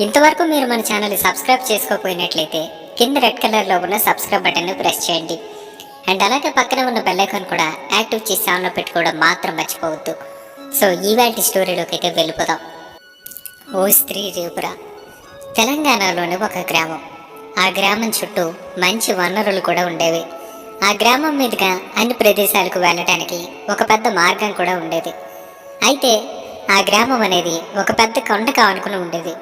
ఇంతవరకు మీరు మన ఛానల్ని సబ్స్క్రైబ్ చేసుకోకపోయినట్లయితే కింద రెడ్ కలర్లో ఉన్న సబ్స్క్రైబ్ బటన్ను ప్రెస్ చేయండి. అండ్ అలాగే పక్కన ఉన్న బెల్ ఐకాన్ కూడా యాక్టివ్ చేసి ఆన్లో పెట్టుకోవడం మాత్రం మర్చిపోవద్దు. సో ఈవాల్టి స్టోరీలోకి అయితే వెళ్ళిపోదాం. ఓ స్త్రీ రేపురా. తెలంగాణలోని ఒక గ్రామం. ఆ గ్రామం చుట్టూ మంచి వనరులు కూడా ఉండేవి. ఆ గ్రామం మీదుగా అన్ని ప్రదేశాలకు వెళ్ళటానికి ఒక పెద్ద మార్గం కూడా ఉండేది. అయితే ఆ గ్రామం అనేది ఒక పెద్ద కొండ కానుకుని ఉండేది.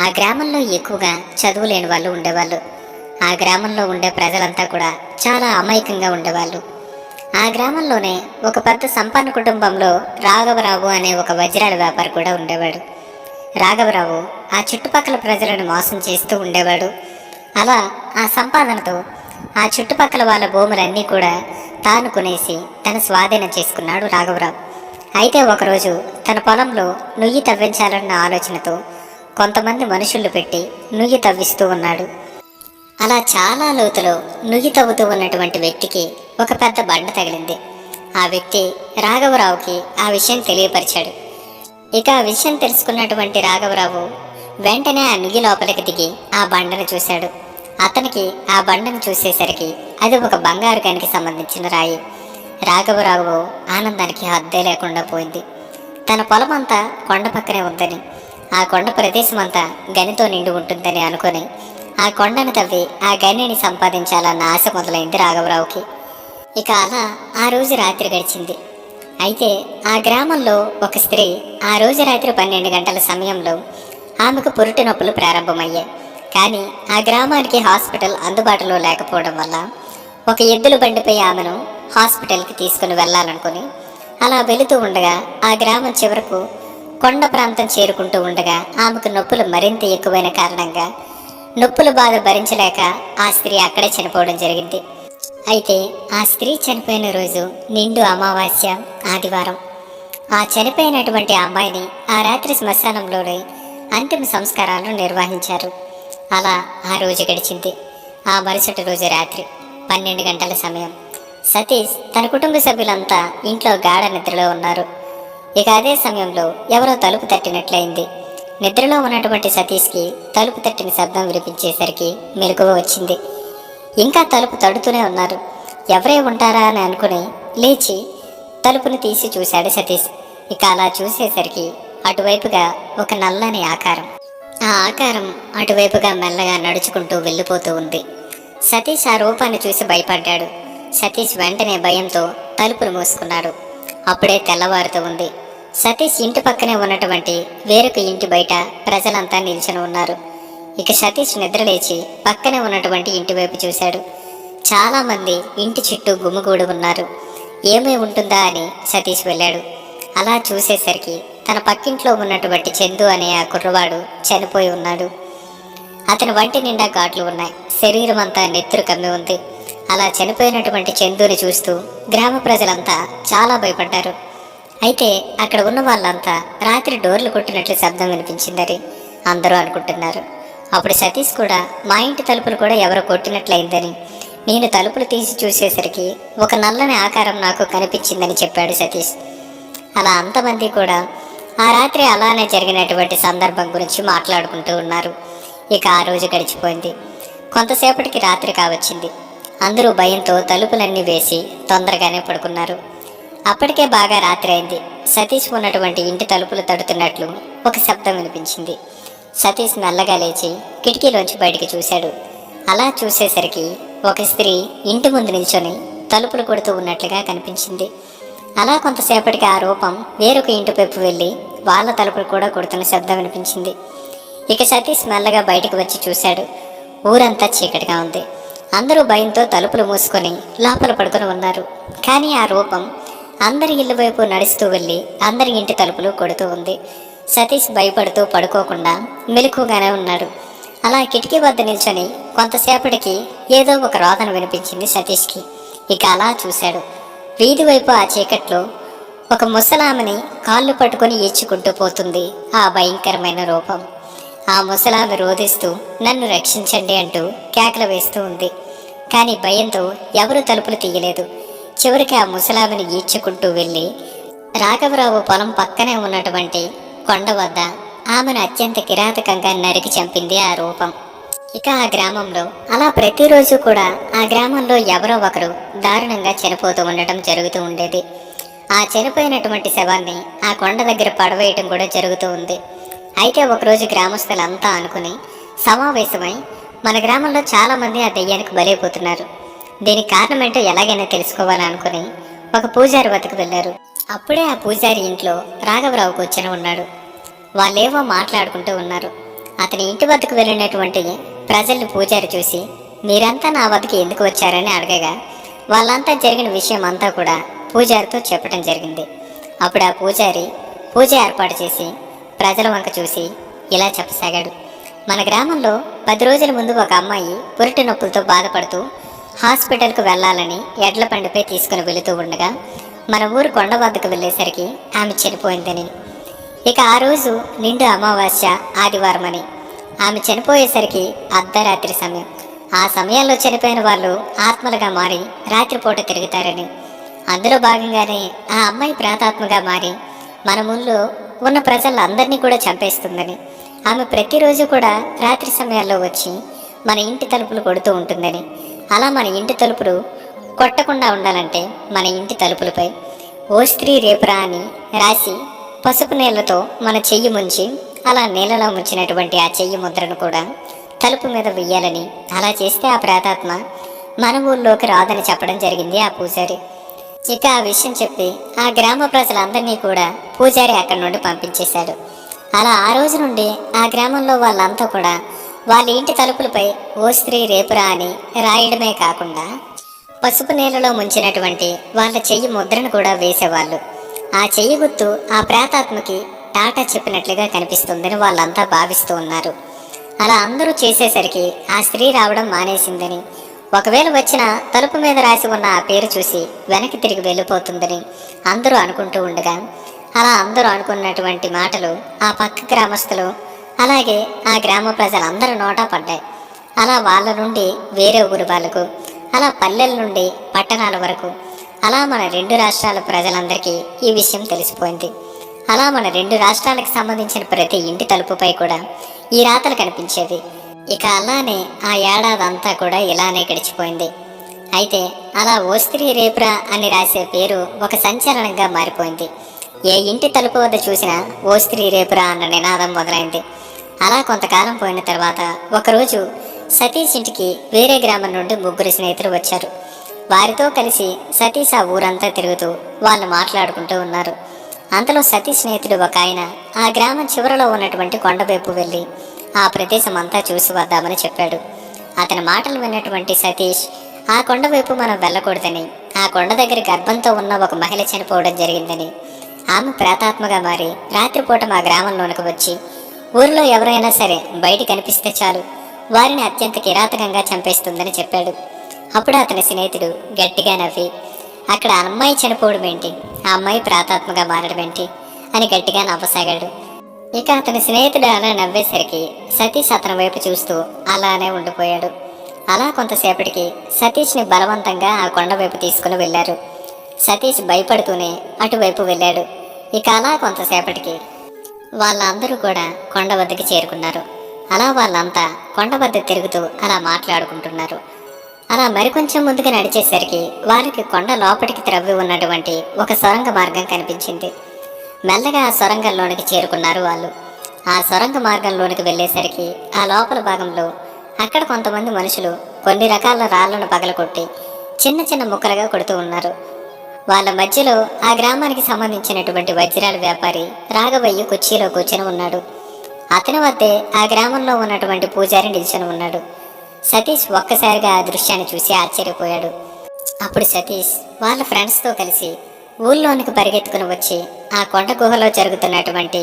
ఆ గ్రామంలో ఎక్కువగా చదువు లేని వాళ్ళు ఉండేవాళ్ళు. ఆ గ్రామంలో ఉండే ప్రజలంతా కూడా చాలా అమాయకంగా ఉండేవాళ్ళు. ఆ గ్రామంలోనే ఒక పెద్ద సంపన్న కుటుంబంలో రాఘవరావు అనే ఒక వజ్రాల వ్యాపారి కూడా ఉండేవాడు. రాఘవరావు ఆ చుట్టుపక్కల ప్రజలను మోసం చేస్తూ ఉండేవాడు. అలా ఆ సంపాదనతో ఆ చుట్టుపక్కల వాళ్ళ భూములన్నీ కూడా తాను కొనేసి తన స్వాధీనం చేసుకున్నాడు రాఘవరావు. అయితే ఒకరోజు తన పొలంలో నుయ్యి తవ్వించాలన్న ఆలోచనతో కొంతమంది మనుషులు పెట్టి నుయ్యి తవ్విస్తూ ఉన్నాడు. అలా చాలా లోతులో నుయ్యి తవ్వుతూ ఉన్నటువంటి వ్యక్తికి ఒక పెద్ద బండ తగిలింది. ఆ వ్యక్తి రాఘవరావుకి ఆ విషయం తెలియపరిచాడు. ఇక ఆ విషయం తెలుసుకున్నటువంటి రాఘవరావు వెంటనే ఆ నుయ్యి లోపలికి దిగి ఆ బండను చూశాడు. అతనికి ఆ బండను చూసేసరికి అది ఒక బంగారు గనికి సంబంధించిన రాయి. రాఘవరావు ఆనందానికి హద్దే లేకుండా పోయింది. తన పొలం అంతా కొండ పక్కనే ఉందని, ఆ కొండ ప్రదేశం అంతా గనితో నిండి ఉంటుందని అనుకుని ఆ కొండను తవ్వి ఆ గనిని సంపాదించాలన్న ఆశ మొదలైంది రాఘవరావుకి. ఇక అలా ఆ రోజు రాత్రి గడిచింది. అయితే ఆ గ్రామంలో ఒక స్త్రీ ఆ రోజు రాత్రి 12 గంటల సమయంలో ఆమెకు పురిటి నొప్పులు ప్రారంభమయ్యాయి. కానీ ఆ గ్రామానికి హాస్పిటల్ అందుబాటులో లేకపోవడం వల్ల ఒక ఎద్దుల బండిపై ఆమెను హాస్పిటల్కి తీసుకుని వెళ్ళాలనుకుని అలా వెళుతూ ఉండగా ఆ గ్రామం చివరకు కొండ ప్రాంతం చేరుకుంటూ ఉండగా ఆమెకు నొప్పులు మరింత ఎక్కువైన కారణంగా నొప్పుల బాధ భరించలేక ఆ స్త్రీ అక్కడే చనిపోవడం జరిగింది. అయితే ఆ స్త్రీ చనిపోయిన రోజు నిండు అమావాస్య ఆదివారం. ఆ చనిపోయినటువంటి అమ్మాయిని ఆ రాత్రి శ్మశానంలోనే అంతిమ సంస్కారాలు నిర్వహించారు. అలా ఆ రోజు గడిచింది. ఆ మరుసటి రోజు రాత్రి 12 గంటల సమయం. సతీష్ తన కుటుంబ సభ్యులంతా ఇంట్లో గాఢ నిద్రలో ఉన్నారు. ఇక అదే సమయంలో ఎవరో తలుపు తట్టినట్లయింది. నిద్రలో ఉన్నటువంటి సతీష్కి తలుపు తట్టిన శబ్దం వినిపించేసరికి మెలకువ వచ్చింది. ఇంకా తలుపు తడుతూనే ఉన్నారు. ఎవరే ఉంటారా అని అనుకుని లేచి తలుపుని తీసి చూశాడు సతీష్. ఇక అలా చూసేసరికి అటువైపుగా ఒక నల్లని ఆకారం. ఆ ఆకారం అటువైపుగా మెల్లగా నడుచుకుంటూ వెళ్ళిపోతూ ఉంది. సతీష్ ఆ రూపాన్ని చూసి భయపడ్డాడు. సతీష్ వెంటనే భయంతో తలుపును మూసుకున్నాడు. అప్పుడే తెల్లవారుతూ ఉంది. సతీష్ ఇంటి పక్కనే ఉన్నటువంటి వేరొక ఇంటి బయట ప్రజలంతా నిల్చుని ఉన్నారు. ఇక సతీష్ నిద్రలేచి పక్కనే ఉన్నటువంటి ఇంటి వైపు చూశాడు. చాలామంది ఇంటి చుట్టూ గుమిగూడి ఉన్నారు. ఏమై ఉంటుందా అని సతీష్ వెళ్ళాడు. అలా చూసేసరికి తన పక్కింట్లో ఉన్నటువంటి చందు అనే ఆ కుర్రవాడు చనిపోయి ఉన్నాడు. అతని వంటి నిండా ఘాట్లు ఉన్నాయి. శరీరం అంతా నెత్తురు కమ్మి ఉంది. అలా చనిపోయినటువంటి చందుని చూస్తూ గ్రామ ప్రజలంతా చాలా భయపడ్డారు. అయితే అక్కడ ఉన్న వాళ్ళంతా రాత్రి డోర్లు కొట్టినట్లు శబ్దం వినిపించిందని అందరూ అనుకుంటున్నారు. అప్పుడు సతీష్ కూడా మా ఇంటి తలుపులు కూడా ఎవరో కొట్టినట్లయిందని, నేను తలుపులు తీసి చూసేసరికి ఒక నల్లని ఆకారం నాకు కనిపించిందని చెప్పాడు సతీష్. అలా అంతమంది కూడా ఆ రాత్రి అలానే జరిగినటువంటి సందర్భం గురించి మాట్లాడుకుంటూ ఉన్నారు. ఇక ఆ రోజు గడిచిపోయింది. కొంతసేపటికి రాత్రి కావచ్చింది. అందరూ భయంతో తలుపులన్నీ వేసి తొందరగానే పడుకున్నారు. అప్పటికే బాగా రాత్రి అయింది. సతీష్ ఉన్నటువంటి ఇంటి తలుపులు తడుతున్నట్లు ఒక శబ్దం వినిపించింది. సతీష్ మెల్లగా లేచి కిటికీలోంచి బయటికి చూశాడు. అలా చూసేసరికి ఒక స్త్రీ ఇంటి ముందు నిల్చొని తలుపులు కొడుతూ ఉన్నట్లుగా కనిపించింది. అలా కొంతసేపటికి ఆ రూపం వేరొక ఇంటి వైపు వెళ్ళి వాళ్ళ తలుపులు కూడా కొడుతున్న శబ్దం వినిపించింది. ఇక సతీష్ మెల్లగా బయటికి వచ్చి చూశాడు. ఊరంతా చీకటిగా ఉంది. అందరూ భయంతో తలుపులు మూసుకొని లోపల పడుకొని ఉన్నారు. కానీ ఆ రూపం అందరి ఇళ్ళ వైపు నడుస్తూ వెళ్ళి అందరి ఇంటి తలుపులు కొడుతూ ఉంది. సతీష్ భయపడుతూ పడుకోకుండా మెలకుగానే ఉన్నాడు. అలా కిటికీ వద్ద నిల్చొని కొంతసేపటికి ఏదో ఒక రోదన వినిపించింది సతీష్కి. ఇక అలా చూశాడు. వీధి వైపు ఆ చీకట్లో ఒక ముసలామెని కాళ్ళు పట్టుకొని ఈడ్చుకుంటూ పోతుంది ఆ భయంకరమైన రూపం. ఆ ముసలామె రోధిస్తూ నన్ను రక్షించండి అంటూ కేకలు వేస్తూ ఉంది. కానీ భయంతో ఎవరూ తలుపులు తీయలేదు. చివరికి ఆ ముసలామెను ఈడ్చుకుంటూ వెళ్ళి రాఘవరావు పొలం పక్కనే ఉన్నటువంటి కొండ వద్ద ఆమెను అత్యంత కిరాతకంగా నరికి చంపింది ఆ రూపం. ఇక ఆ గ్రామంలో అలా ప్రతిరోజు కూడా ఆ గ్రామంలో ఎవరో ఒకరు దారుణంగా చనిపోతూ ఉండటం జరుగుతూ ఉండేది. ఆ చనిపోయినటువంటి శవాన్ని ఆ కొండ దగ్గర పడవేయటం కూడా జరుగుతూ ఉంది. అయితే ఒకరోజు గ్రామస్తులంతా అనుకుని సమావేశమై మన గ్రామంలో చాలామంది ఆ దెయ్యానికి బలైపోతున్నారు, దీనికి కారణమేంటో ఎలాగైనా తెలుసుకోవాలనుకుని ఒక పూజారి వద్దకు వెళ్ళారు. అప్పుడే ఆ పూజారి ఇంట్లో రాఘవరావు కూర్చొని ఉన్నాడు. వాళ్ళేవో మాట్లాడుకుంటూ ఉన్నారు. అతని ఇంటి వద్దకు వెళ్ళినటువంటి ప్రజల్ని పూజారి చూసి మీరంతా నా వద్దకు ఎందుకు వచ్చారని అడగగా వాళ్ళంతా జరిగిన విషయం అంతా కూడా పూజారితో చెప్పడం జరిగింది. అప్పుడు ఆ పూజారి పూజ ఏర్పాటు చేసి ప్రజల వంక చూసి ఇలా చెప్పసాగాడు. మన గ్రామంలో 10 రోజుల ముందు ఒక అమ్మాయి పురిటి నొప్పులతో బాధపడుతూ హాస్పిటల్కు వెళ్ళాలని ఎడ్ల బండిపై తీసుకుని వెళుతూ ఉండగా మన ఊరు కొండ వద్దకు వెళ్ళేసరికి ఆమె చనిపోయిందని, ఇక ఆ రోజు నిండు అమావాస్య ఆదివారం అని, ఆమె చనిపోయేసరికి అర్ధరాత్రి సమయం, ఆ సమయంలో చనిపోయిన వాళ్ళు ఆత్మలుగా మారి రాత్రిపూట తిరుగుతారని, అందులో భాగంగానే ఆ అమ్మాయి ప్రాతాత్మగా మారి మన ఊళ్ళో ఉన్న ప్రజలందరినీ కూడా చంపేస్తుందని, ఆమె ప్రతిరోజు కూడా రాత్రి సమయాల్లో వచ్చి మన ఇంటి తలుపులు కొడుతూ ఉంటుందని, అలా మన ఇంటి తలుపులు కొట్టకుండా ఉండాలంటే మన ఇంటి తలుపులపై ఓ స్త్రీ రేపురా అని రాసి పసుపు నీళ్లతో మన చెయ్యి ముంచి అలా నీళ్ళలో ముంచినటువంటి ఆ చెయ్యి ముద్రను కూడా తలుపు మీద వెయ్యాలని, అలా చేస్తే ఆ ప్రేతాత్మ మన ఊళ్ళోకి రాదని చెప్పడం జరిగింది ఆ పూజారి. ఇక ఆ విషయం చెప్పి ఆ గ్రామ ప్రజలందరినీ కూడా పూజారి అక్కడి నుండి పంపించేశాడు. అలా ఆ రోజు నుండి ఆ గ్రామంలో వాళ్ళంతా కూడా వాళ్ళ ఇంటి తలుపులపై ఓ స్త్రీ రేపురా అని రాయడమే కాకుండా పసుపు నీళ్ళలో ముంచినటువంటి వాళ్ళ చెయ్యి ముద్రను కూడా వేసేవాళ్ళు. ఆ చెయ్యి గుర్తు ఆ ప్రేతాత్మకి టాటా చెప్పినట్లుగా కనిపిస్తుందని వాళ్ళంతా భావిస్తూ ఉన్నారు. అలా అందరూ చేసేసరికి ఆ స్త్రీ రావడం మానేసిందని, ఒకవేళ వచ్చిన తలుపు మీద రాసి ఉన్న ఆ పేరు చూసి వెనక్కి తిరిగి వెళ్ళిపోతుందని అందరూ అనుకుంటూ ఉండగా, అలా అందరూ అనుకున్నటువంటి మాటలు ఆ పక్క గ్రామస్తులు అలాగే ఆ గ్రామ ప్రజలందరూ నోటా పడ్డాయి. అలా వాళ్ళ నుండి వేరే ఊరు వాళ్ళకు, అలా పల్లెల నుండి పట్టణాల వరకు, అలా మన 2 రాష్ట్రాల ప్రజలందరికీ ఈ విషయం తెలిసిపోయింది. అలా మన 2 రాష్ట్రాలకు సంబంధించిన ప్రతి ఇంటి తలుపుపై కూడా ఈ రాతలు కనిపించేది. ఇక అలానే ఆ ఏడాదంతా కూడా ఇలానే గడిచిపోయింది. అయితే అలా ఓ స్త్రీ రేపురా అని రాసే పేరు ఒక సంచలనంగా మారిపోయింది. ఏ ఇంటి తలుపు వద్ద చూసినా ఓ స్త్రీ రేపురా అన్న నినాదం మొదలైంది. అలా కొంతకాలం పోయిన తర్వాత ఒకరోజు సతీష్ ఇంటికి వేరే గ్రామం నుండి 3 స్నేహితులు వచ్చారు. వారితో కలిసి సతీష్ ఆ ఊరంతా తిరుగుతూ వాళ్ళు మాట్లాడుకుంటూ ఉన్నారు. అంతలో సతీష్ స్నేహితుడు ఒక ఆయన ఆ గ్రామం చివరలో ఉన్నటువంటి కొండవైపు వెళ్ళి ఆ ప్రదేశం అంతా చూసి వద్దామని చెప్పాడు. అతని మాటలు విన్నటువంటి సతీష్ ఆ కొండవైపు మనం వెళ్ళకూడదని, ఆ కొండ దగ్గర గర్భంతో ఉన్న ఒక మహిళ చనిపోవడం జరిగిందని, ఆమె ప్రేతాత్మగా మారి రాత్రిపూట మా గ్రామంలోనికి వచ్చి ఊరిలో ఎవరైనా సరే బయట కనిపిస్తే చాలు వారిని అత్యంత కిరాతకంగా చంపేస్తుందని చెప్పాడు. అప్పుడు అతని స్నేహితుడు గట్టిగా నవ్వి అక్కడ అమ్మాయి చనిపోవడం ఏంటి, ఆ అమ్మాయి ప్రేతాత్మగా మారడం ఏంటి అని గట్టిగా నవ్వసాగాడు. ఇక అతని స్నేహితుడు అలా నవ్వేసరికి సతీష్ అతని వైపు చూస్తూ అలానే ఉండిపోయాడు. అలా కొంతసేపటికి సతీష్ని బలవంతంగా ఆ కొండ వైపు తీసుకుని వెళ్ళారు. సతీష్ భయపడుతూనే అటువైపు వెళ్ళాడు. ఇక అలా కొంతసేపటికి వాళ్ళందరూ కూడా కొండ వద్దకి చేరుకున్నారు. అలా వాళ్ళంతా కొండ వద్ద తిరుగుతూ అలా మాట్లాడుకుంటున్నారు. అలా మరికొంచెం ముందుగా నడిచేసరికి వారికి కొండ లోపలికి త్రవ్వి ఉన్నటువంటి ఒక సొరంగ మార్గం కనిపించింది. మెల్లగా ఆ సొరంగంలోనికి చేరుకున్నారు వాళ్ళు. ఆ సొరంగ మార్గంలోనికి వెళ్ళేసరికి ఆ లోపల భాగంలో అక్కడ కొంతమంది మనుషులు కొన్ని రకాల రాళ్లను పగలగొట్టి చిన్న చిన్న ముక్కలుగా కొడుతూ ఉన్నారు. వాళ్ళ మధ్యలో ఆ గ్రామానికి సంబంధించినటువంటి వజ్రాల వ్యాపారి రాఘవయ్య కుర్చీలో కూర్చొని ఉన్నాడు. అతని వద్దే ఆ గ్రామంలో ఉన్నటువంటి పూజారి నిల్చొని ఉన్నాడు. సతీష్ ఒక్కసారిగా ఆ దృశ్యాన్ని చూసి ఆశ్చర్యపోయాడు. అప్పుడు సతీష్ వాళ్ళ ఫ్రెండ్స్తో కలిసి ఊళ్ళోనికి పరిగెత్తుకుని వచ్చి ఆ కొండ గుహలో జరుగుతున్నటువంటి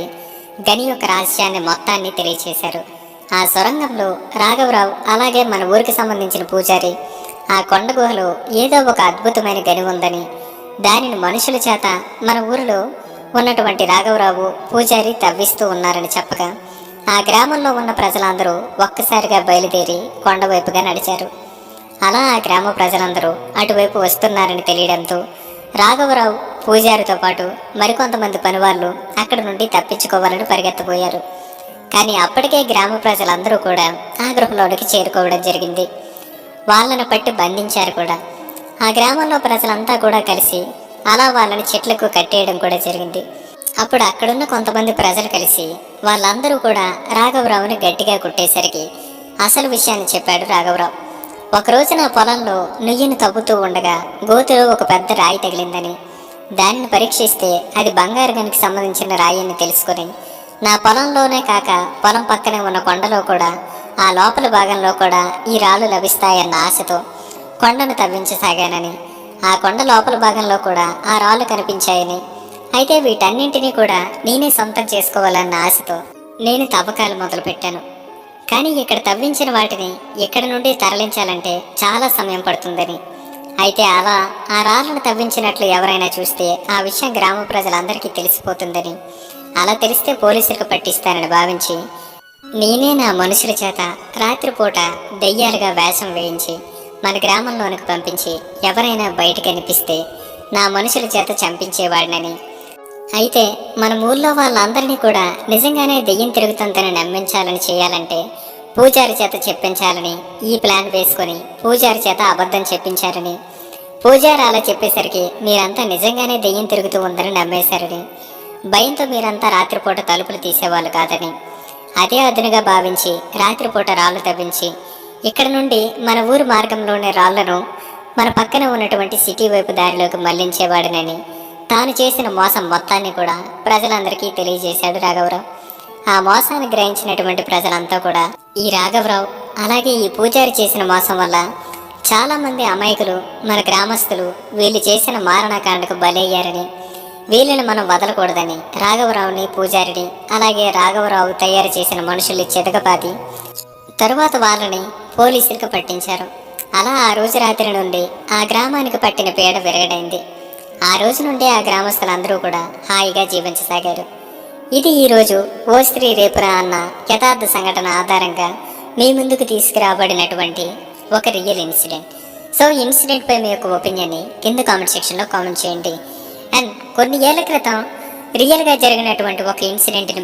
గని యొక్క రహస్యాన్ని మొత్తాన్ని తెలియచేశారు. ఆ సొరంగంలో రాఘవరావు అలాగే మన ఊరికి సంబంధించిన పూజారి ఆ కొండ గుహలో ఏదో ఒక అద్భుతమైన గని ఉందని, దానిని మనుషుల చేత మన ఊరిలో ఉన్నటువంటి రాఘవరావు పూజారి తవ్విస్తూ ఉన్నారని చెప్పగా ఆ గ్రామంలో ఉన్న ప్రజలందరూ ఒక్కసారిగా బయలుదేరి కొండవైపుగా నడిచారు. అలా ఆ గ్రామ ప్రజలందరూ అటువైపు వస్తున్నారని తెలియడంతో రాఘవరావు పూజారితో పాటు మరికొంతమంది పనివాళ్ళు అక్కడి నుండి తప్పించుకోవాలని పరిగెత్తబోయారు. కానీ అప్పటికే గ్రామ ప్రజలందరూ కూడా ఆ గృహలోనికి చేరుకోవడం జరిగింది. వాళ్ళను పట్టి బంధించారు కూడా. ఆ గ్రామంలో ప్రజలంతా కూడా కలిసి అలా వాళ్ళని చెట్లకు కట్టేయడం కూడా జరిగింది. అప్పుడు అక్కడున్న కొంతమంది ప్రజలు కలిసి వాళ్ళందరూ కూడా రాఘవరావుని గట్టిగా కొట్టేసరికి అసలు విషయాన్ని చెప్పాడు రాఘవరావు. ఒకరోజు నా పొలంలో నుయ్యిని తవ్వుతూ ఉండగా గోతులో ఒక పెద్ద రాయి తగిలిందని, దానిని పరీక్షిస్తే అది బంగారు గనికి సంబంధించిన రాయి అని తెలుసుకుని నా పొలంలోనే కాక పొలం పక్కనే ఉన్న కొండలో కూడా ఆ లోపల భాగంలో కూడా ఈ రాళ్ళు లభిస్తాయన్న ఆశతో కొండను తవ్వించసాగానని, ఆ కొండ లోపల భాగంలో కూడా ఆ రాళ్ళు కనిపించాయని, అయితే వీటన్నింటినీ కూడా నేనే సొంతం చేసుకోవాలన్న ఆశతో నేను తవ్వకాలు మొదలుపెట్టాను. కానీ ఇక్కడ తవ్వించిన వాటిని ఇక్కడి నుండి తరలించాలంటే చాలా సమయం పడుతుందని, అయితే అలా ఆ రాళ్ళను తవ్వించినట్లు ఎవరైనా చూస్తే ఆ విషయం గ్రామ ప్రజలందరికీ తెలిసిపోతుందని, అలా తెలిస్తే పోలీసులకు పట్టిస్తానని భావించి నేనే నా మనుషుల చేత రాత్రిపూట దెయ్యాలుగా వేషం వేయించి మన గ్రామంలోనికి పంపించి ఎవరైనా బయటకు కనిపిస్తే నా మనుషుల చేత చంపించేవాడినని, అయితే మన ఊళ్ళో వాళ్ళందరినీ కూడా నిజంగానే దెయ్యం తిరుగుతుందని నమ్మించాలని చేయాలంటే పూజారి చేత చెప్పించాలని ఈ ప్లాన్ వేసుకొని పూజారి చేత అబద్ధం చెప్పించారని, పూజారి అలా చెప్పేసరికి మీరంతా నిజంగానే దెయ్యం తిరుగుతూ ఉందని నమ్మేశారని, భయంతో మీరంతా రాత్రిపూట తలుపులు తీసేవాళ్ళు కాదని, అదే అదునుగా భావించి రాత్రిపూట రాళ్ళు తవ్వించి ఇక్కడ నుండి మన ఊరు మార్గంలోని రాళ్లను మన పక్కన ఉన్నటువంటి సిటీ వైపు దారిలోకి మళ్లించేవాడినని, తాను చేసిన మోసం మొత్తాన్ని కూడా ప్రజలందరికీ తెలియజేశాడు రాఘవరావు. ఆ మోసాన్ని గ్రహించినటువంటి ప్రజలంతా కూడా ఈ రాఘవరావు అలాగే ఈ పూజారి చేసిన మోసం వల్ల చాలామంది అమాయకులు మన గ్రామస్తులు వీళ్ళు చేసిన మారణకాండకు బలయ్యారని, వీళ్ళని మనం వదలకూడదని రాఘవరావుని, పూజారిని అలాగే రాఘవరావు తయారు చేసిన మనుషుల్ని చెదగపాతి తరువాత వాళ్ళని పోలీసులకు పట్టించారు. అలా ఆ రోజు రాత్రి నుండి ఆ గ్రామానికి పట్టిన పీడ విరగడైంది. ఆ రోజు నుండి ఆ గ్రామస్తులందరూ కూడా హాయిగా జీవించసాగారు. ఇది ఈరోజు ఓ స్త్రీ రేపురా అన్న యథార్థ సంఘటన ఆధారంగా మీ ముందుకు తీసుకురాబడినటువంటి ఒక రియల్ ఇన్సిడెంట్. సో ఇన్సిడెంట్ పై మీ యొక్క ఒపీనియన్ని కింద కామెంట్ సెక్షన్లో కామెంట్ చేయండి. అండ్ కొన్ని ఏళ్ల క్రితం రియల్గా జరిగినటువంటి ఒక ఇన్సిడెంట్ని